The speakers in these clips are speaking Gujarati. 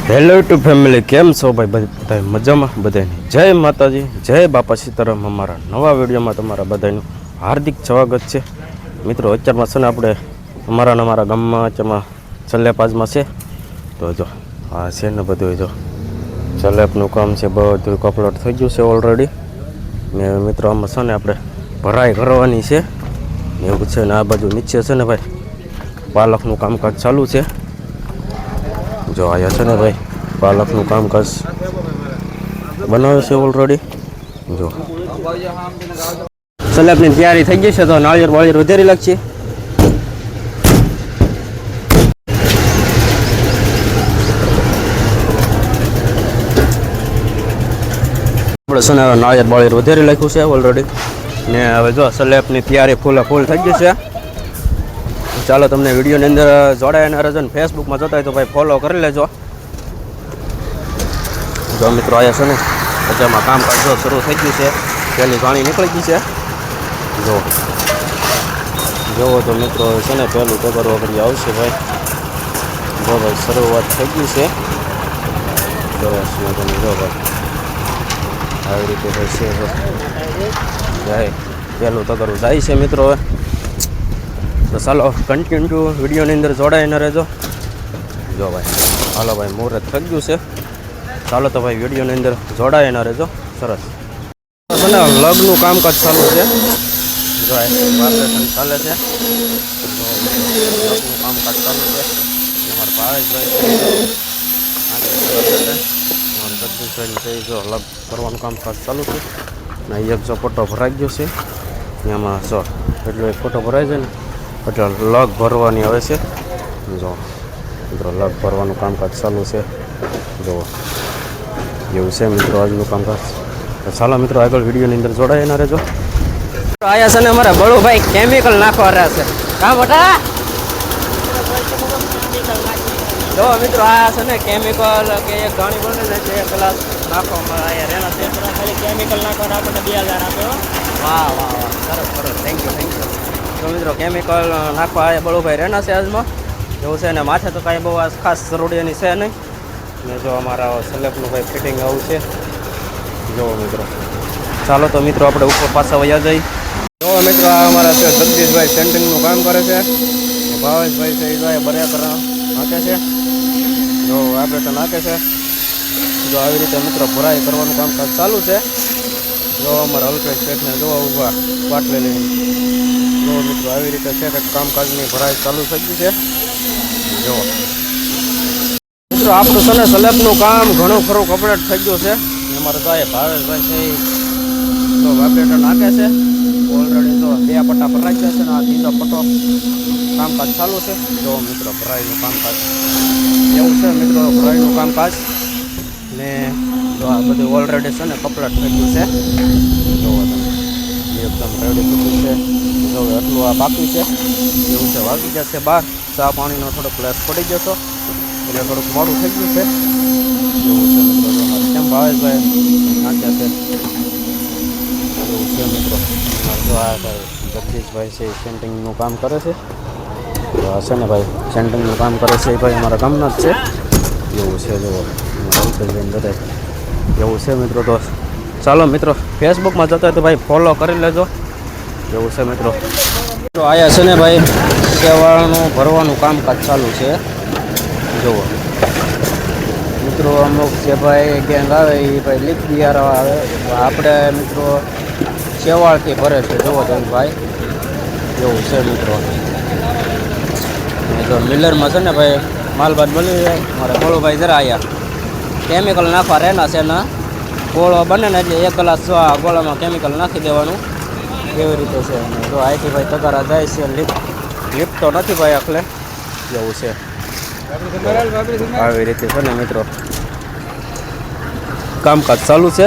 હેલો ટુ ફેમિલી, કેમ છો ભાઈ? બધા મજામાં? બધાને જય માતાજી, જય બાપા સીતારામ. અમારા નવા વિડીયોમાં તમારા બધાનું હાર્દિક સ્વાગત છે. મિત્રો, અત્યારમાં છે ને આપણે અમારા ગામમાં અત્યારમાં સલેપાજમાં છે. તો જો આ છે ને બધું જો સલેપનું કામ છે, બધું કમ્પ્લીટ થઈ ગયું છે ઓલરેડી. ને મિત્રો આમાં છે ને આપણે ભરાઈ કરવાની છે એવું છે. ને આ બાજુ નીચે છે ને ભાઈ પાલકનું કામકાજ ચાલુ છે. જો આયા છે ને ભાઈ પાલકનું કામકાજ બનાવે છે ઓલરેડી. જો સલેબની તૈયારી થઈ ગઈ છે, તો નાળિયેર વાળિયેર વધારી લાગશે. આપણે છે ને નાળિયેર વાળિયેર વધારી લાગ્યું છે ઓલરેડી. ને હવે જો સલેબની તૈયારી ફૂલ થઈ ગઈ છે. ચાલો તમને વિડીયોની અંદર જોડાયાના રજન ફેસબુકમાં જતા હોય તો ભાઈ ફોલો કરી લેજો. જો મિત્રો આવ્યા છે ને અત્યારમાં કામકાજ જો શરૂ થઈ ગયું છે. પહેલી ઘાણી નીકળી ગઈ છે. જોવો તો મિત્રો છે ને પહેલું ટગર વગડી આવશે ભાઈ. જો ભાઈ શરૂઆત થઈ ગઈ છે. સરસ તમે જો ભાઈ આવી રીતે ભાઈ છે જાય પહેલું ટગર જાય છે મિત્રો. હવે તો ચાલો કન્ટિન્યુ વિડીયોની અંદર જોડાઈને રહેજો. જો ભાઈ હાલો ભાઈ મુહૂર્ત થઈ ગયું છે. ચાલો તો ભાઈ વિડીયોની અંદર જોડાઈને રહેજો. સરસ લગ્નનું કામકાજ ચાલુ છે. જો વાઇબ્રેશન ચાલે છે. લગ્નનું કામકાજ ચાલુ છે. અમારા ભાવેશભાઈ જગદીશભાઈ જો લગ કરવાનું કામકાજ ચાલુ છે. ને એક જો ફોટો ભરાઈ ગયો છે. એમાં જો એટલો એક ફોટો ભરાય છે ને એટલે લગ ભરવાની આવે છે. જો મિત્રો લગ ભરવાનું કામકાજ ચાલુ છે. જુઓ એવું છે મિત્રો આજનું કામકાજ. તો ચાલો મિત્રો આગળ વિડીયોની અંદર જોડાયેલા રહેજો. આયા છે ને અમારા બળુભાઈ કેમિકલ નાખવા રહ્યા છે. કામ મોટા જો મિત્રો આ છે ને કેમિકલ કે એક ઘણી બને ને છે ગ્લાસ નાખવામાં આયા રેના છે. ખાલી કેમિકલ નાખવા આપણને 2000 આપ્યો. વાહ વાહ વાહ, સરસ સરસ, થેન્ક યુ. તો મિત્રો કેમિકલ નાખવા આયા બળુભાઈ રેના છે આજમાં એવું છે. ને માથે તો કાંઈ બહુ ખાસ જરૂરિયાની છે નહીં. ને જો અમારા સલેબનું ભાઈ ફિટિંગ આવું છે. જુઓ મિત્રો ચાલો તો મિત્રો આપણે ઉપર પાછા વયા જઈએ. જો મિત્રો આ અમારા છે જગદીશભાઈ સેન્ટિંગનું કામ કરે છે. ભાવેશભાઈ છે એ ભાઈ બરાબર નાખે છે. જો આપણે તો નાખે છે. જો આવી રીતે મિત્રો ભરાઈ કરવાનું કામકાજ ચાલુ છે. જો અમારા અલ્પેશ શેઠને જો ઊભા પાટલે લઈને જો મિત્રો આવી રીતે છે કે કામકાજની ભરાઈ ચાલુ થઈ ગઈ છે. જો મિત્રો આપણું છે ને સલેબનું કામ ઘણું ખરું કમ્પ્લીટ થઈ ગયું છે. અમારે તો ભાવેશભાઈ છે તો વાઇબ્રેટર નાખે છે ઓલરેડી. તો 2 પટ્ટા ભરાઈ ગયા છે ને આ 3જો પટ્ટો કામકાજ ચાલુ છે. જો મિત્રો ભરાઈનું કામકાજ એવું છે મિત્રો ભરાઈનું કામકાજ. ને જો આ બધું ઓલરેડી છે ને કમ્પ્લીટ થઈ ગયું છે. જોવો તમે એકદમ રેડી થઈ ગયું છે. જો એટલું આ બાકી છે એવું છે. વાગી જશે 12. ચા પાણીનો થોડોક ક્લાસ પડી ગયો હતો એટલે થોડુંક મોડું થઈ ગયું છે એવું છે મિત્રો. કેમ ભાવેશભાઈ નાખ્યા છે એવું છે મિત્રો. જો આ જગદીશભાઈ છે સેન્ટિંગનું કામ કરે છે. તો આ છે ને ભાઈ સેન્ટિંગનું કામ કરે છે એ ભાઈ અમારા ગામના જ છે એવું છે. જુઓ અલ્પેશભાઈ બધા એવું છે મિત્રો. તો ચાલો મિત્રો ફેસબુકમાં જતા હોય તો ભાઈ ફોલો કરી લેજો એવું છે મિત્રો. તો આયા છે ને ભાઈ કેવાળનું ભરવાનું કામકાજ ચાલુ છે. જુઓ મિત્રો અમુક જે ભાઈ ગેંગ આવે એ ભાઈ લીક બિયારા આવે. આપણે મિત્રો શેવાળથી ભરે છે. જુઓ તમે ભાઈ એવું છે મિત્રો. તો મિલરમાં છે ને ભાઈ માલબાદ મળી જાય. મારા ગોળુભાઈ જરા આવ્યા કેમિકલ નાખવા રહેના છે ને ગોળો બને ને એટલે 1 ગ્લાસ ગોળામાં કેમિકલ નાખી દેવાનું એવી રીતે છે. જો આઈથી ભાઈ તગારા જાય છે. લીપ તો નથી ભાઈ આખલે એવું છે. આવી રીતે છે ને મિત્રો કામકાજ ચાલુ છે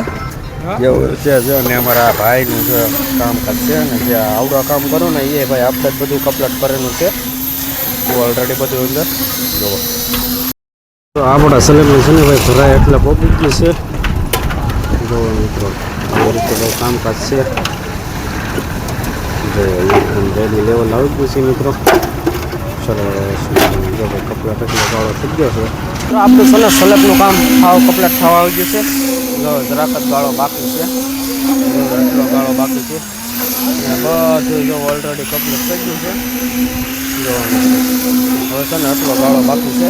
એવું છે. જો ને અમારા ભાઈનું જે કામકાજ છે ને જે આવડા કામ કરો ને એ ભાઈ આપણે જ બધું કમ્પ્લીટ કરેલું છે ઓલરેડી બધું અંદર. જુઓ તો આપણા સલેબનું છે ને ભાઈ ભરાય એટલે પહોંચી ગયું છે. જો મિત્રો આવી રીતે ભાઈ કામકાજ છે. જો એકદમ રેડી લેવલ આવી ગયું છે મિત્રો. સરસ જો ભાઈ કપલેટ એટલો ગાળો થઈ ગયો છે. તો આપણું છે ને સલેબનું કામ કપલેટ થવા આવી ગયું છે. જો જરાક જ ગાળો બાકી છે, એટલો ગાળો બાકી છે. બધું જો ઓલરેડી કમ્પ્લીટ થઈ ગયું છે. જો હવે છે ને એટલો ગાળો બાકી છે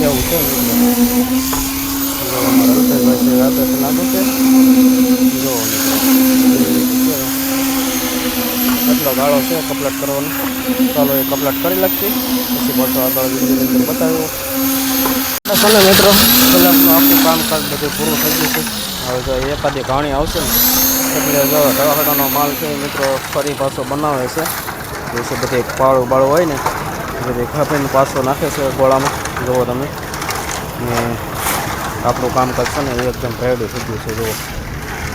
એવું છે મિત્રો. જો અમારા રસોઈભાઈ છે આદર્શ નાખું છે. જો મિત્રો એટલો ગાળો છે કમ્પ્લીટ કરવાનો. ચાલો એ કમ્પ્લીટ કરી નાખીએ પછી પાછો આગળ વિડીયોની અંદર બતાવ્યો. બસ ને મિત્રો કલાકનું આખું કામકાજ બધું પૂરું થઈ ગયું છે. હવે જો એકાદી ઘાણી આવશે ને એટલે જો રવાડાનો માલ છે મિત્રો ફરી પાછો બનાવે છે. જે બધી પાળું બાળું હોય ને બધી ખાપીને પાછો નાખે છે ગોળામાં. જુઓ તમે ને આપણું કામકાજ છે ને એકદમ રેડી થઈ ગયું છે.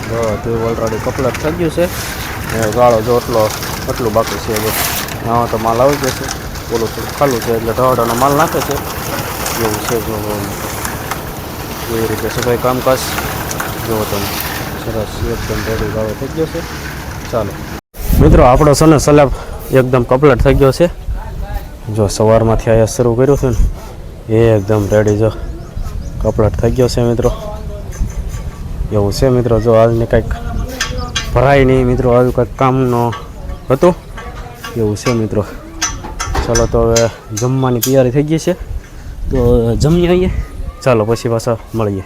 જુઓ તે ઓલરેડી કમ્પ્લીટ થઈ ગયું છે. ગાળો જો એટલું બાકી છે. જો આમાં તો માલ આવી જશે, ઓલું થોડું ખાલું છે એટલે રવાડાનો માલ નાખે છે એવું છે. જો એવી રીતે છે ભાઈ કામકાજ. જુઓ તમે સરસ એકદમ રેડી ગાળો થઈ ગયો છે. ચાલો મિત્રો આપણો છે ને સ્લેબ એકદમ કમ્પ્લીટ થઈ ગયો છે. જો સવારમાંથી અહીંયા શરૂ કર્યું છે ને એકદમ રેડી જો કમ્પ્લીટ થઈ ગયો છે મિત્રો. એવું છે મિત્રો. જો આજને કંઈક ભરાય નહીં મિત્રો, આવ્યું કંઈક કામનો હતું એવું છે મિત્રો. ચાલો તો હવે જમવાની તૈયારી થઈ ગઈ છે તો જમી આવીએ. ચાલો પછી પાછા મળીએ.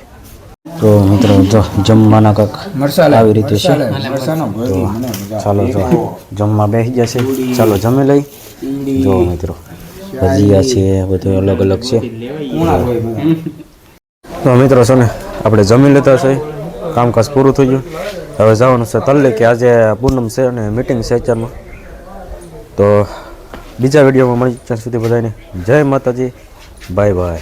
તો મિત્રો જો જમવાના કાંક આવી રીતે છે. તો ચાલો જો જમવા બેસી જશે. ચાલો જમી લઈ. જો મિત્રો ભજીયા છે બધું અલગ અલગ છે. તો મિત્રો છે ને આપણે જમી લેતા છે, કામકાજ પૂરું થઈ ગયું. હવે જવાનું છે તલ્લે કે આજે પૂનમ છે અને મિટિંગ છે અત્યારમાં. તો બીજા વિડીયોમાં મળી ત્યાં સુધી બધાને જય માતાજી, બાય બાય.